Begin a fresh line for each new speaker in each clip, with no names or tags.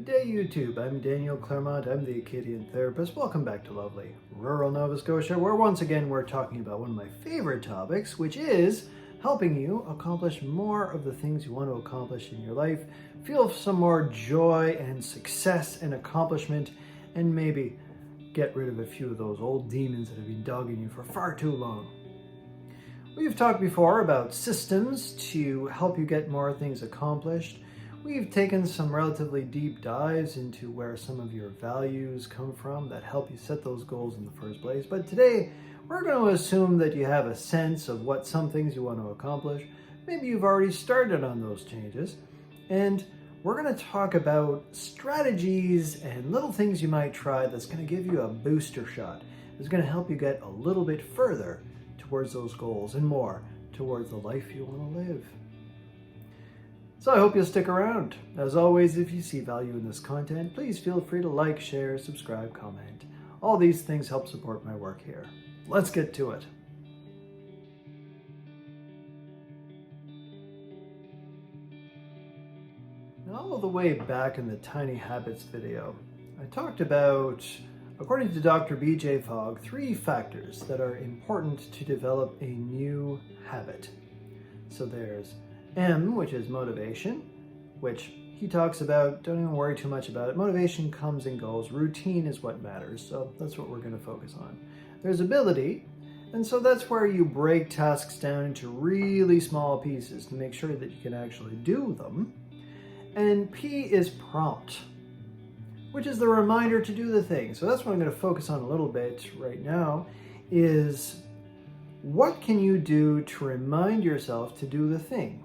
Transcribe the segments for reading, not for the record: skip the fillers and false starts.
Good day, YouTube. I'm Daniel Claremont. I'm the Acadian therapist. Welcome back to lovely rural Nova Scotia, where once again we're talking about one of my favorite topics, which is helping you accomplish more of the things you want to accomplish in your life, feel some more joy and success and accomplishment, and maybe get rid of a few of those old demons that have been dogging you for far too long. We've talked before about systems to help you get more things accomplished. We've taken some relatively deep dives into where some of your values come from that help you set those goals in the first place. But today, we're going to assume that you have a sense of what some things you want to accomplish. Maybe you've already started on those changes. And we're going to talk about strategies and little things you might try that's going to give you a booster shot. It's going to help you get a little bit further towards those goals and more towards the life you want to live. So I hope you'll stick around. As always, if you see value in this content, please feel free to like, share, subscribe, comment. All these things help support my work here. Let's get to it. All the way back in the Tiny Habits video, I talked about, according to Dr. B.J. Fogg, 3 factors that are important to develop a new habit. So there's M, which is motivation, which he talks about. Don't even worry too much about it. Motivation comes and goes. Routine is what matters, so that's what we're going to focus on. There's ability, and so that's where you break tasks down into really small pieces to make sure that you can actually do them. And P is prompt, which is the reminder to do the thing. So that's what I'm going to focus on a little bit right now, is what can you do to remind yourself to do the thing?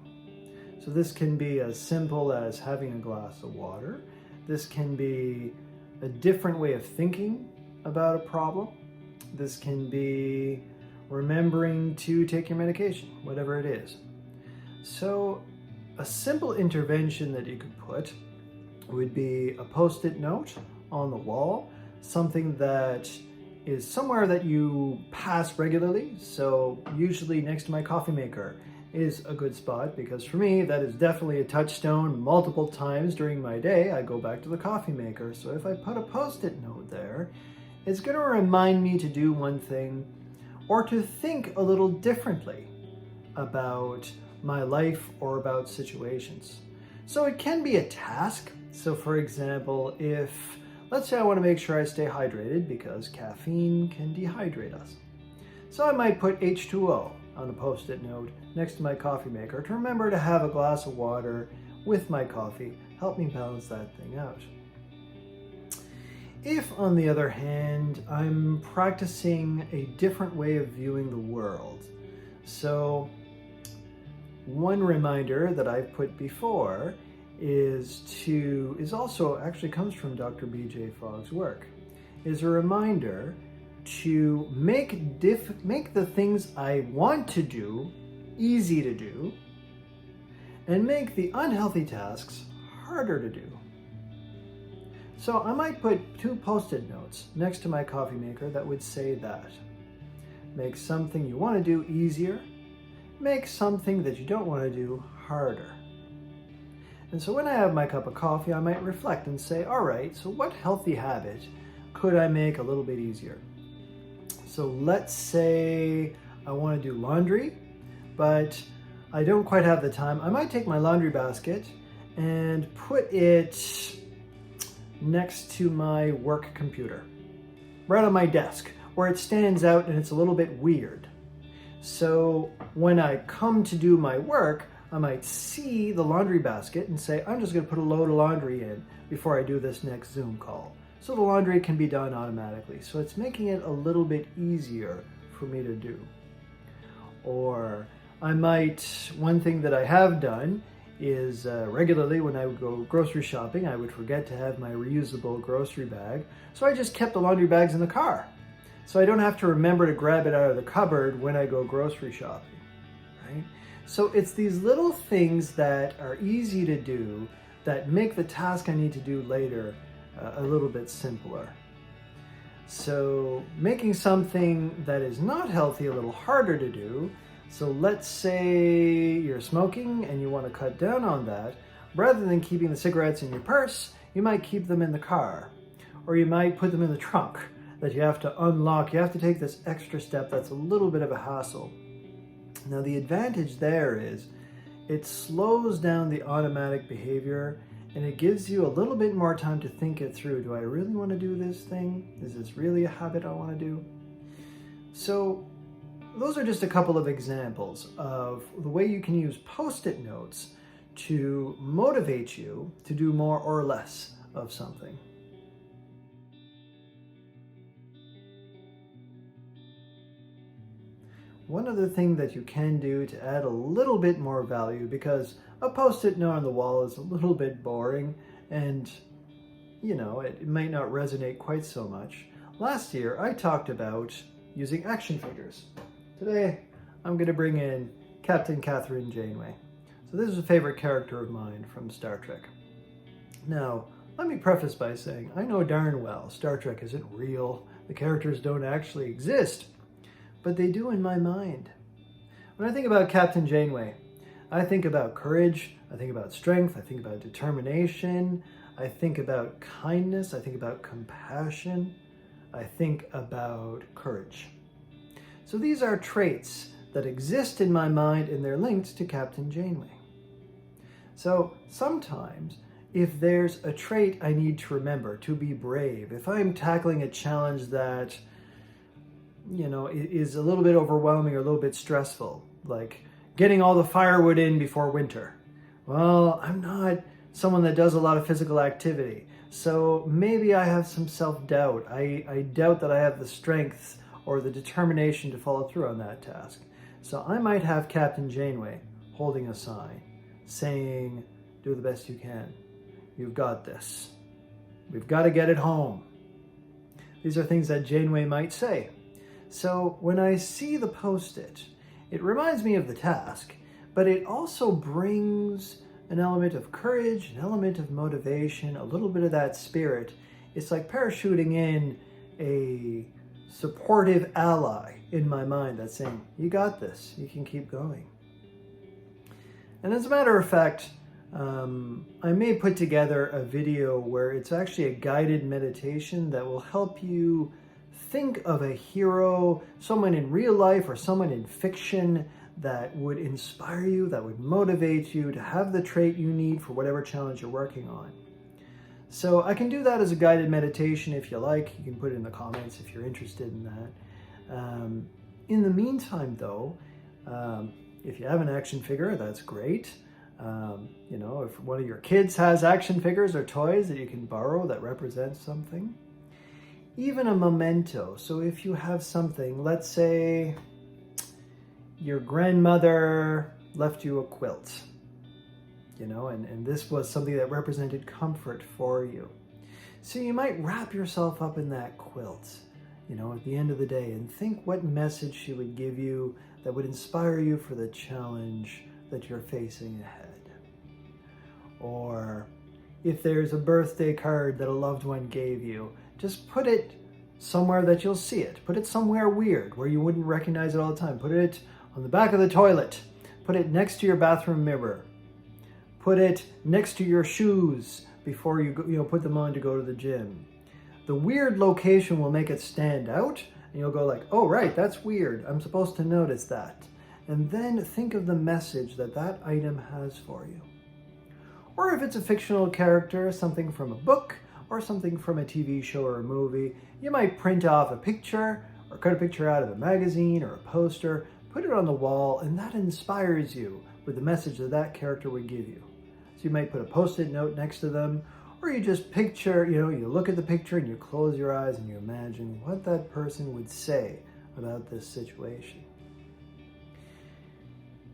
So this can be as simple as having a glass of water. This can be a different way of thinking about a problem. This can be remembering to take your medication, whatever it is. So a simple intervention that you could put would be a post-it note on the wall, something that is somewhere that you pass regularly. So usually next to my coffee maker is a good spot, because for me that is definitely a touchstone. Multiple times during my day I go back to the coffee maker. So if I put a post-it note there, it's going to remind me to do one thing or to think a little differently about my life or about situations. So it can be a task. So for example, if let's say I want to make sure I stay hydrated because caffeine can dehydrate us. So I might put H2O on a post-it note next to my coffee maker to remember to have a glass of water with my coffee. Help me balance that thing out. If, on the other hand, I'm practicing a different way of viewing the world, so one reminder that I've put before is also actually comes from Dr. B.J. Fogg's work, is a reminder to make the things I want to do easy to do and make the unhealthy tasks harder to do. So I might put 2 post-it notes next to my coffee maker that would say that. Make something you want to do easier, make something that you don't want to do harder. And so when I have my cup of coffee, I might reflect and say, all right, so what healthy habit could I make a little bit easier? So let's say I want to do laundry, but I don't quite have the time. I might take my laundry basket and put it next to my work computer, right on my desk, where it stands out and it's a little bit weird. So when I come to do my work, I might see the laundry basket and say, I'm just going to put a load of laundry in before I do this next Zoom call. So the laundry can be done automatically. So it's making it a little bit easier for me to do. Or one thing that I have done is regularly when I would go grocery shopping, I would forget to have my reusable grocery bag. So I just kept the laundry bags in the car. So I don't have to remember to grab it out of the cupboard when I go grocery shopping, right? So it's these little things that are easy to do that make the task I need to do later a little bit simpler. So making something that is not healthy a little harder to do. So let's say you're smoking and you want to cut down on that. Rather than keeping the cigarettes in your purse, you might keep them in the car, or you might put them in the trunk that you have to unlock. You have to take this extra step that's a little bit of a hassle. Now the advantage there is it slows down the automatic behavior and it gives you a little bit more time to think it through. Do I really want to do this thing? Is this really a habit I want to do? So those are just a couple of examples of the way you can use Post-it notes to motivate you to do more or less of something. One other thing that you can do to add a little bit more value, because a Post-it note on the wall is a little bit boring and, it might not resonate quite so much. Last year, I talked about using action figures. Today, I'm going to bring in Captain Catherine Janeway. So this is a favorite character of mine from Star Trek. Now, let me preface by saying, I know darn well Star Trek isn't real. The characters don't actually exist. But they do in my mind. When I think about Captain Janeway, I think about courage, I think about strength, I think about determination, I think about kindness, I think about compassion, I think about courage. So these are traits that exist in my mind and they're linked to Captain Janeway. So sometimes if there's a trait I need to remember, to be brave, if I'm tackling a challenge that is a little bit overwhelming or a little bit stressful, like getting all the firewood in before winter. Well, I'm not someone that does a lot of physical activity, so maybe I have some self-doubt. I doubt that I have the strength or the determination to follow through on that task. So I might have Captain Janeway holding a sign saying, do the best you can. You've got this. We've got to get it home. These are things that Janeway might say. So when I see the Post-it, it reminds me of the task, but it also brings an element of courage, an element of motivation, a little bit of that spirit. It's like parachuting in a supportive ally in my mind that's saying, you got this, you can keep going. And as a matter of fact, I may put together a video where it's actually a guided meditation that will help you think of a hero, someone in real life or someone in fiction that would inspire you, that would motivate you to have the trait you need for whatever challenge you're working on. So I can do that as a guided meditation if you like. You can put it in the comments if you're interested in that. In the meantime though, if you have an action figure, that's great. If one of your kids has action figures or toys that you can borrow that represents something, even a memento. So if you have something, let's say your grandmother left you a quilt, and this was something that represented comfort for you. So you might wrap yourself up in that quilt, at the end of the day, and think what message she would give you that would inspire you for the challenge that you're facing ahead. Or if there's a birthday card that a loved one gave you, just put it somewhere that you'll see it. Put it somewhere weird where you wouldn't recognize it all the time. Put it on the back of the toilet. Put it next to your bathroom mirror. Put it next to your shoes before you go, put them on to go to the gym. The weird location will make it stand out and you'll go like, oh right, that's weird. I'm supposed to notice that. And then think of the message that that item has for you. Or if it's a fictional character, something from a book or something from a TV show or a movie, you might print off a picture or cut a picture out of a magazine or a poster, put it on the wall, and that inspires you with the message that that character would give you. So you might put a Post-it note next to them, or you just picture, you look at the picture and you close your eyes and you imagine what that person would say about this situation.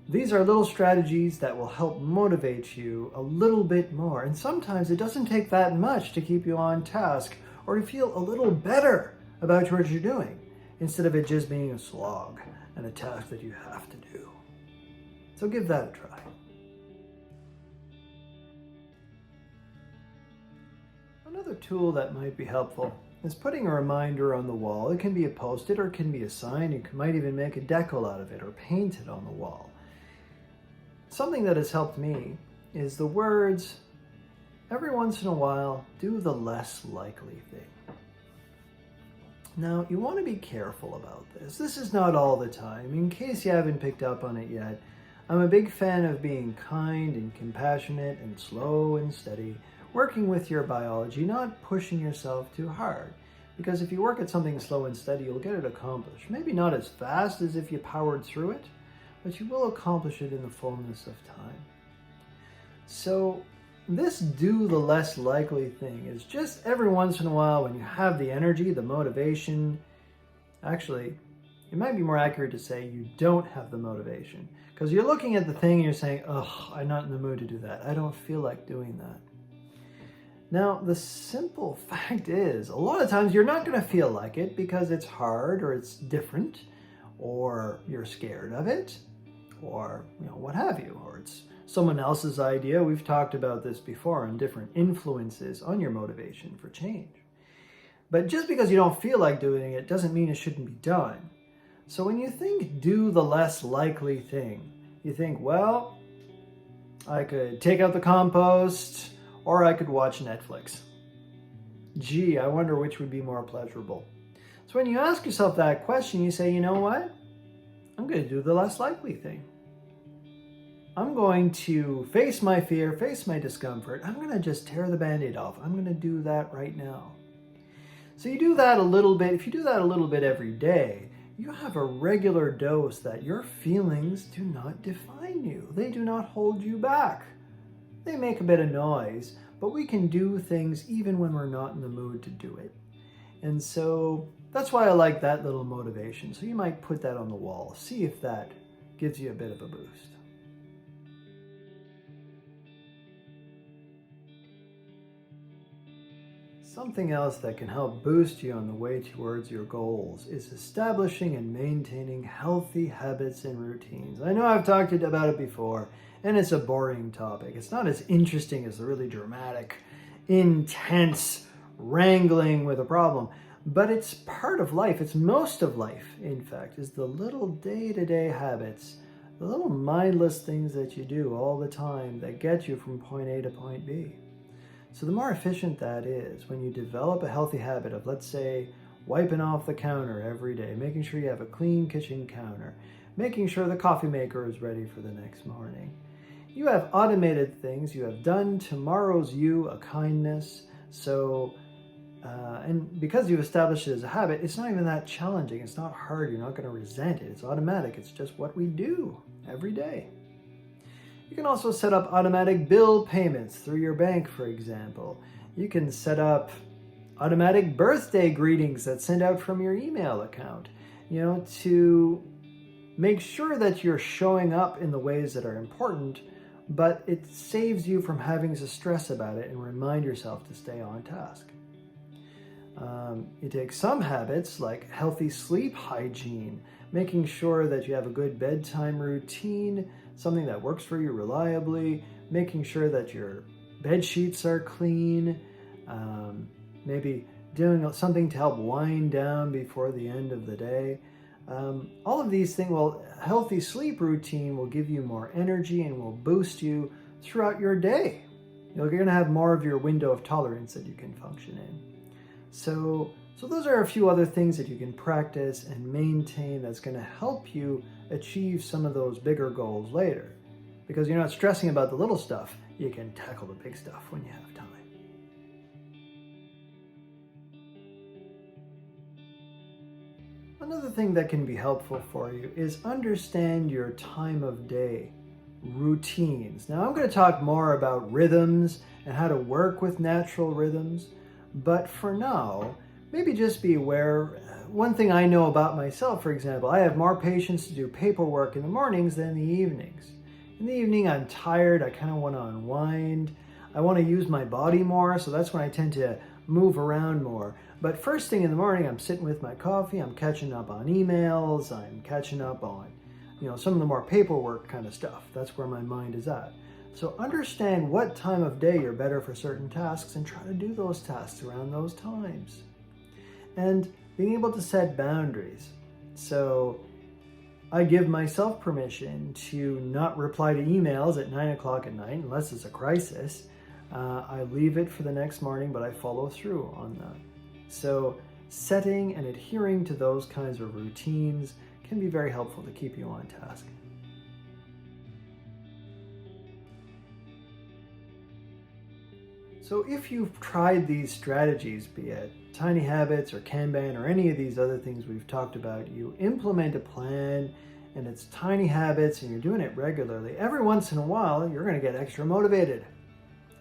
These are little strategies that will help motivate you a little bit more. And sometimes it doesn't take that much to keep you on task or to feel a little better about what you're doing, instead of it just being a slog and a task that you have to do. So give that a try. Another tool that might be helpful is putting a reminder on the wall. It can be a Post-it or it can be a sign. You might even make a decal out of it or paint it on the wall. Something that has helped me is the words, every once in a while, do the less likely thing. Now, you want to be careful about this. This is not all the time. In case you haven't picked up on it yet, I'm a big fan of being kind and compassionate and slow and steady, working with your biology, not pushing yourself too hard. Because if you work at something slow and steady, you'll get it accomplished. Maybe not as fast as if you powered through it, but you will accomplish it in the fullness of time. So this do the less likely thing is just every once in a while when you have the energy, the motivation. Actually, it might be more accurate to say you don't have the motivation. Because you're looking at the thing and you're saying, oh, I'm not in the mood to do that. I don't feel like doing that. Now, the simple fact is, a lot of times you're not going to feel like it because it's hard or it's different or you're scared of it or, what have you, or it's someone else's idea. We've talked about this before on different influences on your motivation for change. But just because you don't feel like doing it doesn't mean it shouldn't be done. So when you think do the less likely thing, you think, well, I could take out the compost or I could watch Netflix. Gee, I wonder which would be more pleasurable. So when you ask yourself that question, you say, you know what? I'm going to do the less likely thing. I'm going to face my fear, face my discomfort. I'm going to just tear the Band-Aid off. I'm going to do that right now. So you do that a little bit. If you do that a little bit every day, you have a regular dose that your feelings do not define you. They do not hold you back. They make a bit of noise, but we can do things even when we're not in the mood to do it. And so that's why I like that little motivation. So you might put that on the wall. See if that gives you a bit of a boost. Something else that can help boost you on the way towards your goals is establishing and maintaining healthy habits and routines. I know I've talked about it before, and it's a boring topic. It's not as interesting as the really dramatic, intense wrangling with a problem, but it's part of life. It's most of life, in fact, is the little day-to-day habits, the little mindless things that you do all the time that get you from point A to point B. So the more efficient that is, when you develop a healthy habit of, let's say, wiping off the counter every day, making sure you have a clean kitchen counter, making sure the coffee maker is ready for the next morning. You have automated things. You have done tomorrow's you a kindness. So, and because you've established it as a habit, it's not even that challenging. It's not hard. You're not going to resent it. It's automatic. It's just what we do every day. You can also set up automatic bill payments through your bank, for example. You can set up automatic birthday greetings that send out from your email account, to make sure that you're showing up in the ways that are important, but it saves you from having to stress about it and remind yourself to stay on task. You take some habits like healthy sleep hygiene, making sure that you have a good bedtime routine, something that works for you reliably, making sure that your bed sheets are clean, maybe doing something to help wind down before the end of the day. All of these things, healthy sleep routine will give you more energy and will boost you throughout your day. You're going to have more of your window of tolerance that you can function in. So those are a few other things that you can practice and maintain that's going to help you achieve some of those bigger goals later. Because you're not stressing about the little stuff, you can tackle the big stuff when you have time. Another thing that can be helpful for you is understand your time of day routines. Now I'm going to talk more about rhythms and how to work with natural rhythms, but for now, maybe just be aware. One thing I know about myself, for example, I have more patience to do paperwork in the mornings than in the evenings. In the evening, I'm tired. I kind of want to unwind. I want to use my body more, so that's when I tend to move around more. But first thing in the morning, I'm sitting with my coffee. I'm catching up on emails. I'm catching up on, some of the more paperwork kind of stuff. That's where my mind is at. So understand what time of day you're better for certain tasks and try to do those tasks around those times. And being able to set boundaries. So I give myself permission to not reply to emails at 9 o'clock at night unless it's a crisis. I leave it for the next morning, but I follow through on that. So setting and adhering to those kinds of routines can be very helpful to keep you on task. So if you've tried these strategies, be it tiny habits or Kanban or any of these other things we've talked about, you implement a plan and it's tiny habits and you're doing it regularly, every once in a while you're going to get extra motivated.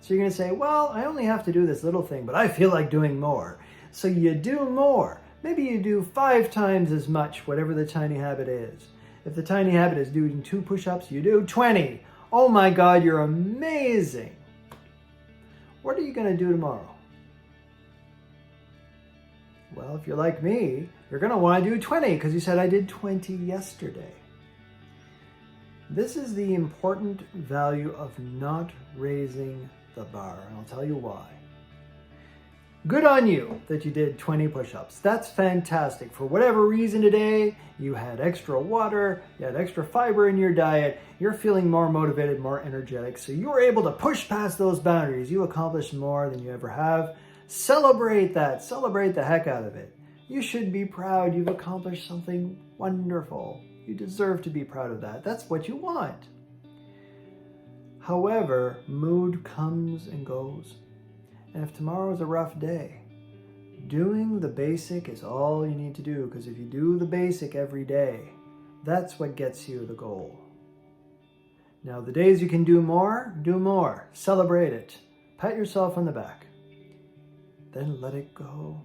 So you're going to say, well, I only have to do this little thing, but I feel like doing more. So you do more. Maybe you do 5 times as much, whatever the tiny habit is. If the tiny habit is doing 2 push-ups, you do 20. Oh my God, you're amazing. What are you going to do tomorrow? Well, if you're like me, you're going to want to do 20 because you said I did 20 yesterday. This is the important value of not raising the bar, and I'll tell you why. Good on you that you did 20 push-ups. That's fantastic. For whatever reason today, you had extra water, you had extra fiber in your diet, you're feeling more motivated, more energetic, so you were able to push past those boundaries. You accomplished more than you ever have. Celebrate that. Celebrate the heck out of it. You should be proud. You've accomplished something wonderful. You deserve to be proud of that. That's what you want. However, mood comes and goes. And if tomorrow is a rough day, doing the basic is all you need to do, because if you do the basic every day, that's what gets you the goal. Now, the days you can do more. Celebrate it. Pat yourself on the back. Then let it go.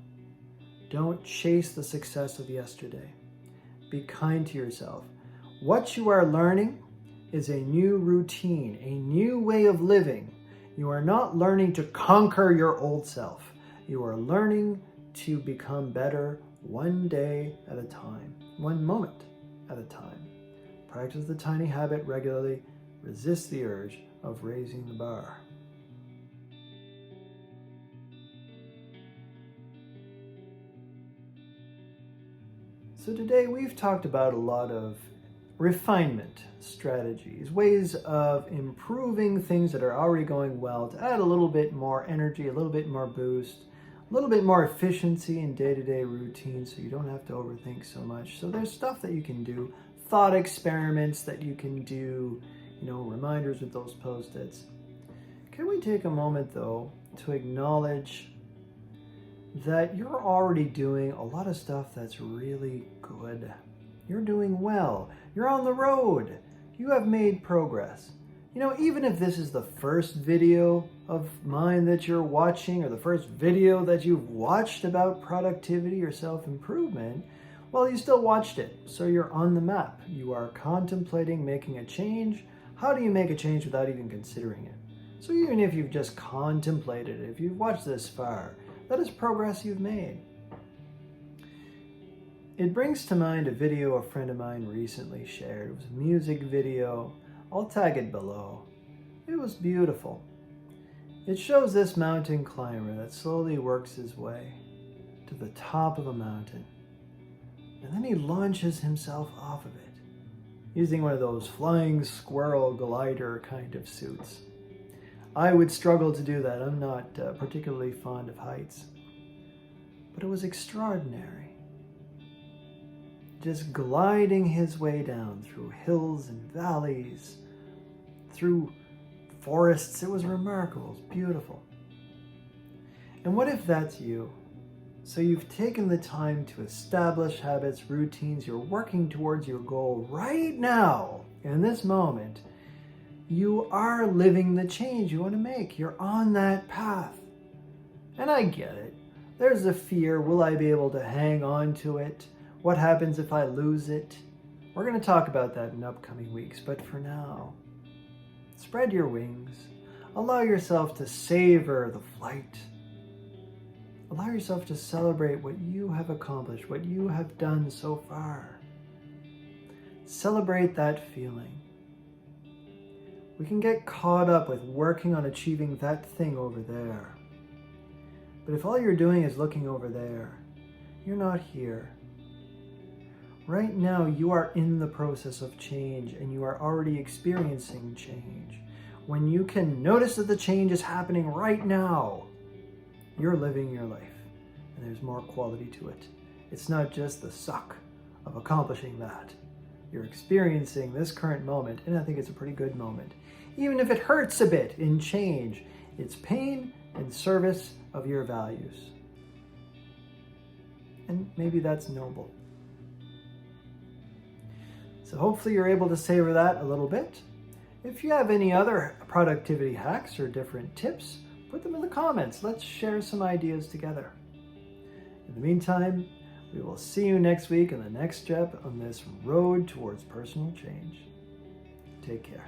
Don't chase the success of yesterday. Be kind to yourself. What you are learning is a new routine, a new way of living. You are not learning to conquer your old self. You are learning to become better one day at a time, one moment at a time. Practice the tiny habit regularly. Resist the urge of raising the bar. So today we've talked about a lot of refinement strategies, ways of improving things that are already going well to add a little bit more energy, a little bit more boost, a little bit more efficiency in day-to-day routine so you don't have to overthink so much. So there's stuff that you can do, thought experiments that you can do, reminders with those Post-its. Can we take a moment though to acknowledge that you're already doing a lot of stuff that's really good. You're doing well. You're on the road. You have made progress. Even if this is the first video of mine that you're watching, or the first video that you've watched about productivity or self-improvement, well, you still watched it. So you're on the map. You are contemplating making a change. How do you make a change without even considering it? So even if you've just contemplated it, if you've watched this far, that is progress you've made. It brings to mind a video a friend of mine recently shared. It was a music video. I'll tag it below. It was beautiful. It shows this mountain climber that slowly works his way to the top of a mountain. And then he launches himself off of it, using one of those flying squirrel glider kind of suits. I would struggle to do that. I'm not particularly fond of heights. But it was extraordinary. Just gliding his way down through hills and valleys, through forests. It was remarkable. It was beautiful. And what if that's you? So you've taken the time to establish habits, routines. You're working towards your goal right now, in this moment. You are living the change you want to make. You're on that path. And I get it. There's a fear. Will I be able to hang on to it? What happens if I lose it? We're going to talk about that in upcoming weeks. But for now, spread your wings. Allow yourself to savor the flight. Allow yourself to celebrate what you have accomplished, what you have done so far. Celebrate that feeling. We can get caught up with working on achieving that thing over there. But if all you're doing is looking over there, you're not here. Right now, you are in the process of change and you are already experiencing change. when you can notice that the change is happening right now, you're living your life. And there's more quality to it. It's not just the suck of accomplishing that. You're experiencing this current moment, and I think it's a pretty good moment. Even if it hurts a bit in change, it's pain in service of your values. And maybe that's noble. So hopefully you're able to savor that a little bit. If you have any other productivity hacks or different tips, put them in the comments. Let's share some ideas together. In the meantime, we will see you next week in the next step on this road towards personal change. Take care.